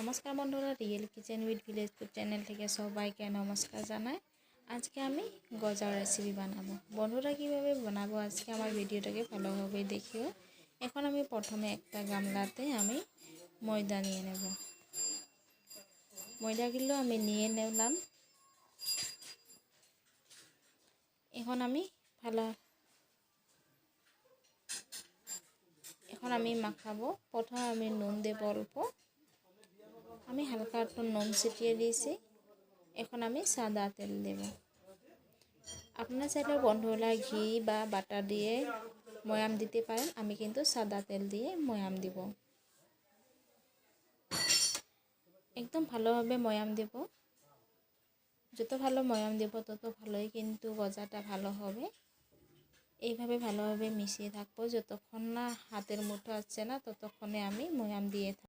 নমস্কার বন্ধুরা, real kitchen with village food channel থেকে সবাইকে নমস্কার জানাই। আজকে আমি গজার রেসিপি বানাবো। বন্ধুরা কিভাবে বানাবো আজকে আমার ভিডিওটাকে ভালোভাবে দেখিও। এখন আমি প্রথমে একটা গামলাতে আমি ময়দা নিয়ে নেব। ময়দাগুলো আমি নিয়ে নিলাম। এখন আমি মাখাবো। প্রথমে আমি নুন দেব অল্প, আমি হালকা একটু নুন ছিটিয়ে দিয়েছি। এখন আমি সাদা তেল দেব। আপনারা চাইলে বন্ধুরা ঘি বা বাটার দিয়ে ময়াম দিতে পারেন, আমি কিন্তু সাদা তেল দিয়ে ময়াম দিব। একদম ভালোভাবে ময়াম দেব। যত ভালো ময়াম দেব তত ভালোই কিন্তু গজাটা ভালো হবে। এইভাবে ভালোভাবে মিশিয়ে থাকবো, যতক্ষণ না হাতের মুঠো আসছে না ততক্ষণে আমি ময়াম দিয়ে থাকবো।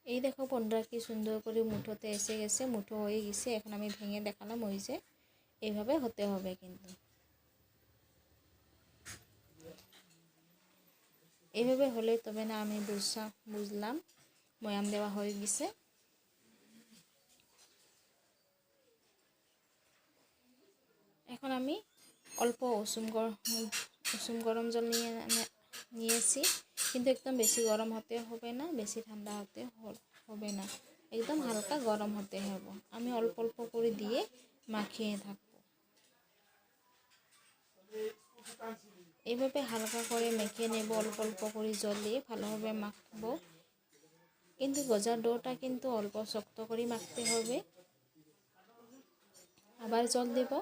এই দেখো বন্ধুরা, কি সুন্দর করে মুঠোতে এসে গেছে, মুঠো হয়ে গেছে। এখন আমি ভেঙে দেখালাম, ওই যে এইভাবে হতে হবে। কিন্তু এইভাবে হলে তবে না আমি বুঝলাম ময়াম দেওয়া হয়ে গেছে। এখন আমি অল্প উষুম গরম জল নিয়েছি, কিন্তু একদম বেশি গরম হতে হবে না, বেশি ঠান্ডা হতে হবে না, একদম হালকা গরম হতে হবে। আমি অল্প অল্প করে দিয়ে মাখিয়ে থাকবো। এইভাবে হালকা করে মেখে নেব, অল্প অল্প করে জল দিয়ে ভালোভাবে মাখবো। কিন্তু গজার ডোটা কিন্তু অল্প শক্ত করে মাখতে হবে। আবার জল দেব।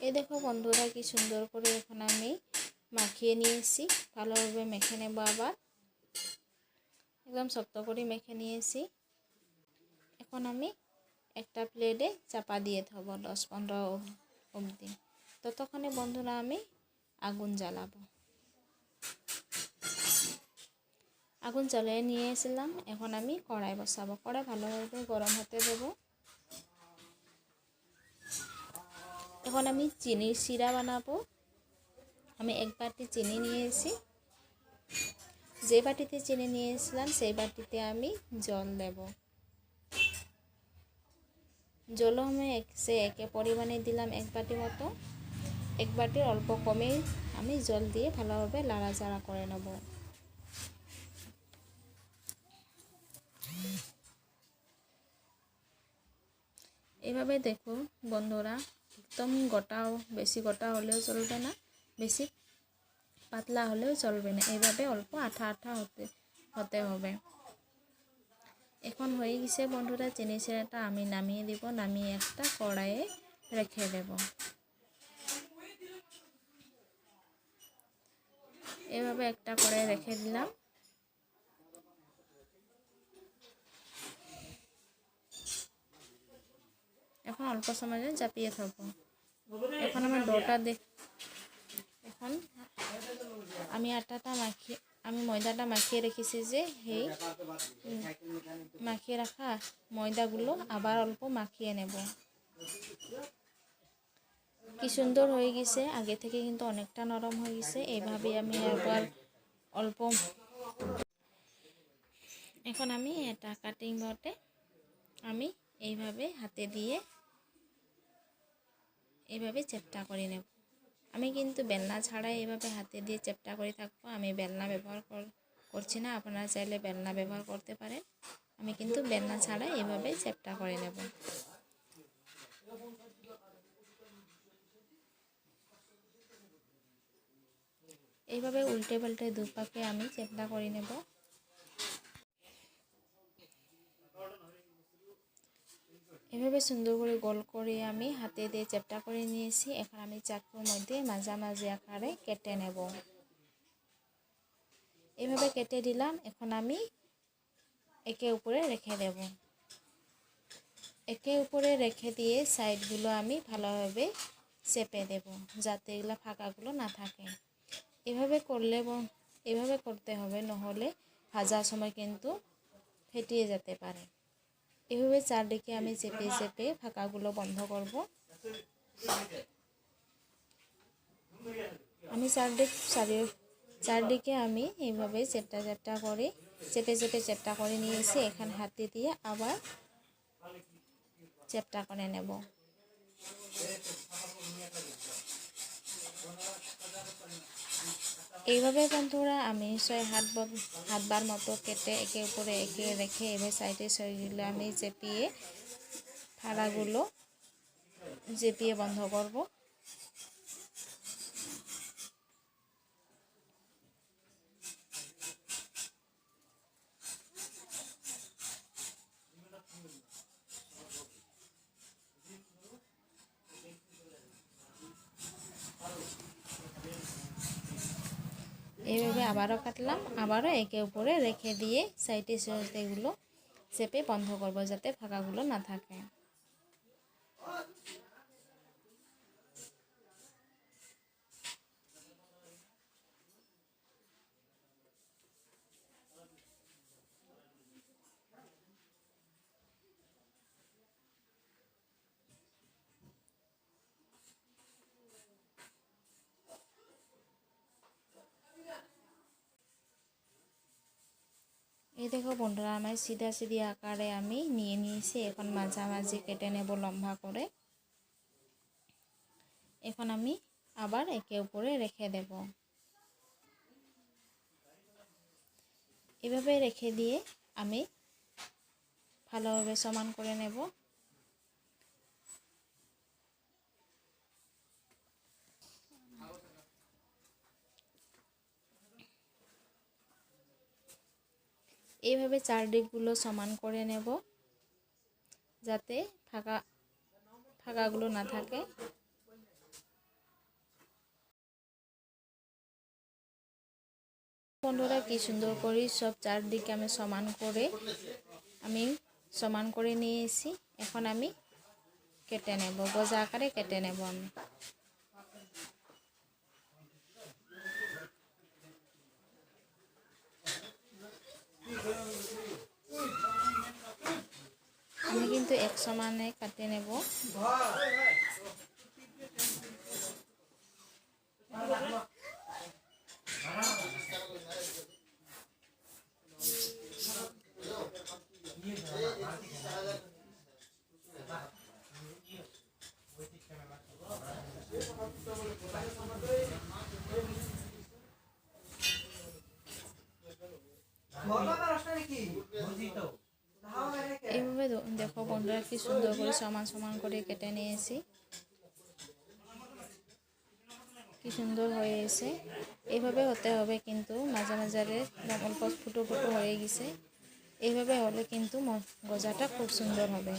এই দেখো বন্ধুরা, কি সুন্দর করে এখন আমি মাখিয়ে নিয়েছি। ভালোভাবে মেখে নেব। আবার একদম শক্ত করে মেখে নিয়েছি। এখন আমি একটা প্লেটে চাপা দিয়ে দেবো 10-15 অবধি। ততক্ষণে বন্ধুরা আমি আগুন জ্বালাবো। আগুন জ্বালিয়ে নিয়ে এসেছিলাম। এখন আমি কড়াই বসাবো। কড়াই ভালোভাবে গরম হতে দেবো। এখন আমি চিনির শিরা বানাবো। আমি এক বাটি চিনি নিয়েছি। যে বাটিতে চিনি নিয়েছিলাম সেই বাটিতে আমি জল দেব। জলও আমি একে পরিমাণে দিলাম, এক বাটি মতো। এক বাটির অল্প কমে আমি জল দিয়ে ভালোভাবে নাড়াচাড়া করে নেব। এভাবে দেখো বন্ধুরা, একদম বেশি গোটা হলেও চলবে না, বেশি পাতলা হলেও চলবে না। এইভাবে অল্প আঠা আঠা হতে হবে। এখন হয়ে গেছে বন্ধুরা। চিনি শিরাটা আমি নামিয়ে দিব। নামিয়ে একটা কড়াইয়ে রেখে দেব। এভাবে একটা কড়াই রেখে দিলাম। এখন অল্প সময় চাপিয়ে থাকবো। এখন আমার ডোটা এখন আমি ময়দাটা মাখিয়ে রেখেছি, যে এই মাখিয়ে রাখা ময়দাগুলো আবার অল্প মাখিয়ে নেব। কি সুন্দর হয়ে গেছে, আগে থেকে কিন্তু অনেকটা নরম হয়ে গেছে। এইভাবে আমি আবার অল্প, এখন আমি এটা কাটিং বোর্ডে আমি এইভাবে হাতে দিয়ে এইভাবে চেপটা করে নেব। আমি কিন্তু বেলনা ছাড়াই এইভাবে হাতে দিয়ে চেপটা করে থাকবো। আমি বেলনা ব্যবহার করছি না, আপনারা চাইলে বেলনা ব্যবহার করতে পারেন। আমি কিন্তু বেলনা ছাড়াই এইভাবে চেপটা করে নেব। এইভাবে উল্টে পাল্টে দুপাকে আমি চেপটা করে নেব। এভাবে সুন্দর করে গোল করে আমি হাতে দিয়ে চেপটা করে নিয়েছি। এখন আমি চাকুর মধ্যে মাঝামাঝি আকারে কেটে নেব। এভাবে কেটে দিলাম। এখন আমি একে উপরে রেখে দেব। একে উপরে রেখে দিয়ে সাইডগুলো আমি ভালোভাবে চেপে দেব, যাতে এগুলো ফাঁকাগুলো না থাকে। এভাবে করতে হবে, নহলে ভাজার সময় কিন্তু ফেটিয়ে যেতে পারে। এভাবে চারদিকে আমি চেপে চেপে ফাঁকাগুলো বন্ধ করব। আমি চারদিকে আমি এইভাবে চেপটা করে চেপটা করে নিয়েছি। এখানে হাতে দিয়ে আবার চেপটা করে নেব। এইভাবে বন্ধুরা আমি 6-7 মতো কেটে একে উপরে একে রেখে এভাবে সাইডে সইগুলো আমি চেপিয়ে ফাড়াগুলো বন্ধ করব। এইভাবে আবারও কাটলাম, আবারও একে উপরে রেখে দিয়ে সাইডে এগুলো চেপে বন্ধ করব যাতে ফাঁকাগুলো না থাকে। এই দেখো বন্ধুরা, আমার সিধা আকারে আমি নিয়ে নিয়েছি। এখন মাঝামাঝি কেটে নেব লম্বা করে। এখন আমি আবার একে উপরে রেখে দেব। এভাবে রেখে দিয়ে আমি ভালোভাবে সমান করে নেব। এইভাবে চারদিকগুলো সমান করে নেব যাতে ফাঁকাগুলো না থাকে। বন্ধুরা, কি সুন্দর করে সব চারদিকে আমি সমান করে নিয়েছি। এখন আমি কেটে নেব, গজা আকারে কেটে নেব। আমি কিন্তু এক সমানে কাটে নেব। এইভাবে দেখো বন্ধুরা, কি সুন্দর করে সমান করে কেটে নিয়েছি। কি সুন্দর হয়েছে। এইভাবে হতে হবে, কিন্তু মাঝে অল্প ফুটো হয়ে গেছে। এইভাবে হলে কিন্তু গজাটা খুব সুন্দর হবে।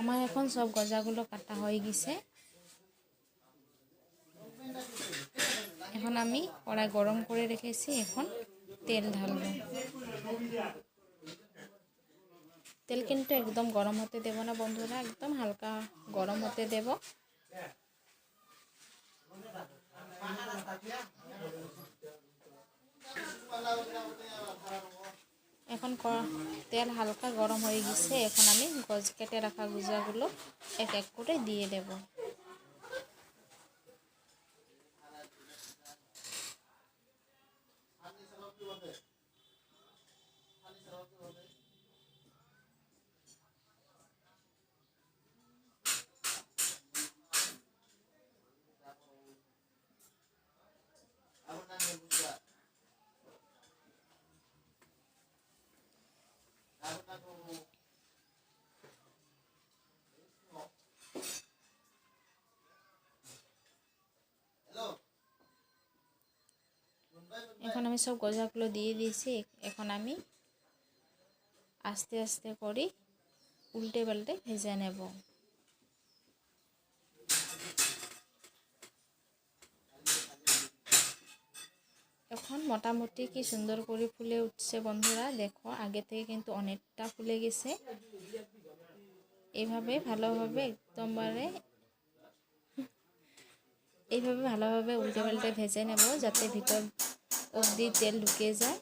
আমার এখন সব গজাগুলো কাটা হয়ে গেছে। এখন আমি কড়াই গরম করে রেখেছি, এখন তেল ঢালব। তেল কিন্তু একদম গরম হতে দেব না বন্ধুরা, একদম হালকা গরম হতে দেব। এখন তেল হালকা গরম হয়ে গেছে। এখন আমি কেটে রাখা গজাগুলো এক এক করে দিয়ে দেব। এখন আমি সব গজাগুলো দিয়ে দিয়েছি। এখন আমি আস্তে আস্তে করে উল্টে পাল্টে ভেজে নেব। এখন মোটামুটি কি সুন্দর করে ফুলে উঠছে বন্ধুরা। দেখো আগে থেকে কিন্তু অনেকটা ফুলে গেছে। এইভাবে ভালোভাবে ভালোভাবে উল্টে পাল্টে ভেজে নেব, যাতে ভিতর অবধি তেল ঢুকে যায়।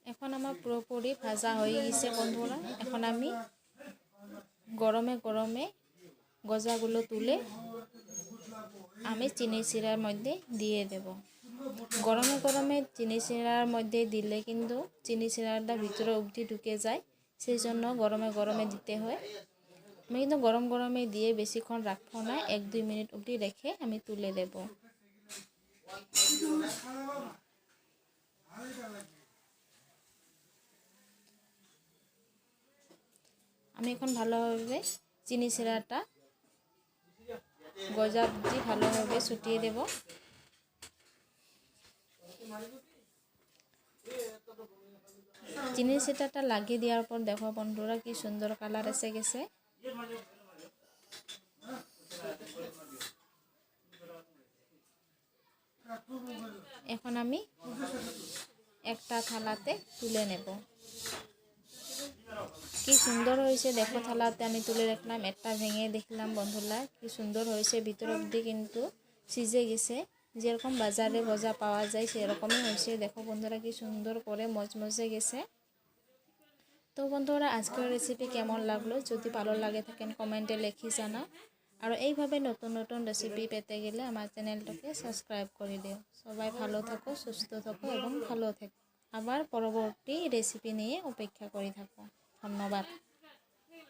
এখন আমার পুরোপুরি ভাজা হয়ে গেছে বন্ধুরা। এখন আমি গরমে গরমে গজাগুলো তুলে আমি চিনি শিরার মধ্যে দিয়ে দেব। গরমে গরমে চিনি শিরার মধ্যে দিলে কিন্তু চিনি শিরাটা ভিতরে অবধি ঢুকে যায়, সেই জন্য গরমে গরমে দিতে হয়। আমি কিন্তু গরম গরমে দিয়ে বেশিক্ষণ রাখবো না, 1-2 মিনিট অবধি রেখে আমি তুলে দেব। আমি এখন ভালোভাবে চিনি শিরাটা গজা অবধি ভালোভাবে ছুটিয়ে দেব। চিনি শিরাটা লাগিয়ে দেওয়ার পর দেখো বন্ধুরা কি সুন্দর কালার এসে গেছে। এখন আমি একটা থালাতে তুলে নেব। কি সুন্দর হয়েছে দেখো, থালাতে আমি তুলে রাখলাম, একটা ভেঙে দেখলাম বন্ধুরা কি সুন্দর হয়েছে। ভিতর অবধি কিন্তু সিজে গেছে, যেরকম বাজারে গজা পাওয়া যায় সেরকমই হয়েছে। দেখো বন্ধুরা কি সুন্দর করে মচমচে গেছে। তো বন্ধুরা আজকের রেসিপি কেমন লাগলো, যদি ভালো লাগে থাকেন কমেন্টে লিখে জানাও। আর এইভাবে নতুন নতুন রেসিপি পেতে গেলে আমার চ্যানেলটাকে সাবস্ক্রাইব করে দিও। সবাই ভালো থাকো, সুস্থ থাকো এবং ভালো থাকো। আবার পরবর্তী রেসিপি নিয়ে অপেক্ষা করে থাকো। ধন্যবাদ।